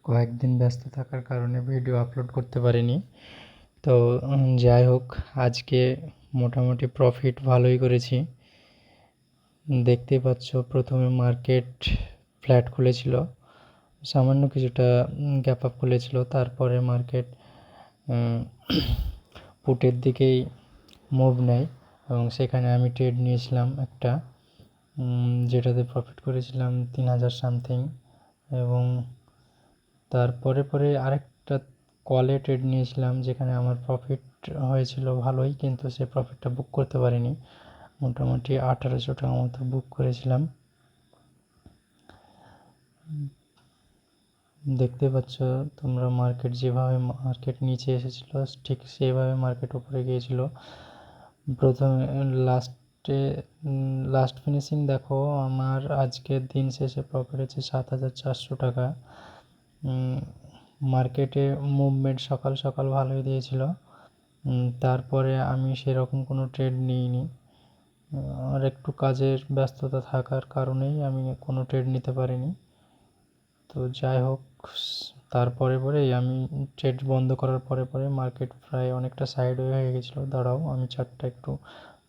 কয়েকদিন ব্যস্ত থাকার কারণে ভিডিও আপলোড করতে পারিনি। তো যাই হোক, আজকে মোটামুটি প্রফিট ভালোই করেছি। দেখতেই পাচ্ছ, প্রথমে মার্কেট ফ্ল্যাট খুলেছিল, সামান্য কিছুটা গ্যাপ আপ খুলেছিল, তারপরে মার্কেট পুটের দিকেই মুভ নেয় এবং সেখানে আমি ট্রেড নিয়েছিলাম একটা, যেটাতে প্রফিট করেছিলাম 3000 সামথিং। এবং তারপরে পরে আরেকটা কলে ট্রেড নিয়েছিলাম, যেখানে আমার প্রফিট হয়েছিল ভালোই, কিন্তু সে প্রফিটটা বুক করতে পারিনি। মোটামুটি 1800 টাকা মতো বুক করেছিলাম। দেখতে পাচ্ছ তোমরা, মার্কেট যেভাবে নিচে এসেছিল ঠিক সেভাবে মার্কেট উপরে গিয়েছিল। প্রথমে লাস্ট ফিনিশিং দেখো, আমার আজকের দিন শেষে প্রফিট হচ্ছে 7400 টাকা। মার্কেটে মুভমেন্ট সকাল সকাল ভালোই দিয়েছিল, তারপরে আমি সেরকম কোনো ট্রেড নিইনি। আর একটু কাজের ব্যস্ততা থাকার কারণেই আমি কোনো ট্রেড নিতে পারিনি। তো যাই হোক, তারপরে পরেই আমি ট্রেড বন্ধ করার পরে মার্কেট প্রায় অনেকটা সাইড হয়ে গেছিলো। দাঁড়াও, আমি চারটা একটু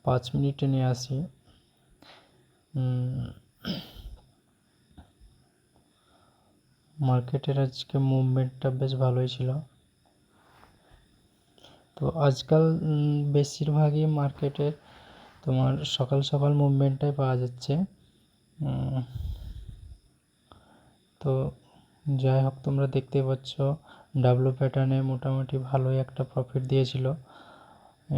5 মিনিটে নিয়ে আসি। মার্কেটের আজকে মুভমেন্টটা বেশ ভালোই ছিল। তো আজকাল বেশিরভাগই মার্কেটের তোমার সকাল সকাল মুভমেন্টটাই পাওয়া যাচ্ছে। তো যাই হোক, তোমরা দেখতে পাচ্ছ ডাব্লু প্যাটার্নে মোটামুটি ভালোই একটা প্রফিট দিয়েছিল।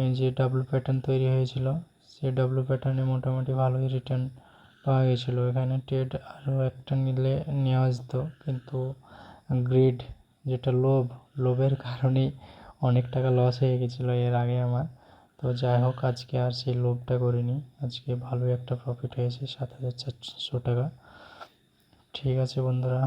এই যে ডাব্লু প্যাটার্ন তৈরি হয়েছিল, সেই ডাব্লু প্যাটার্নে মোটামুটি ভালোই রিটার্ন পাওয়া গেছিলো। এখানে ট্রেড আরও একটা নিলে নেওয়া যেত, কিন্তু গ্রিড, যেটা লোভের কারণেই অনেক টাকা লস হয়ে গেছিলো এর আগে আমার। তো যাই হোক, আজকে আর সেই লোভটা করিনি। আজকে ভালোই একটা প্রফিট হয়েছে, 7400 টাকা। ঠিক আছে বন্ধুরা।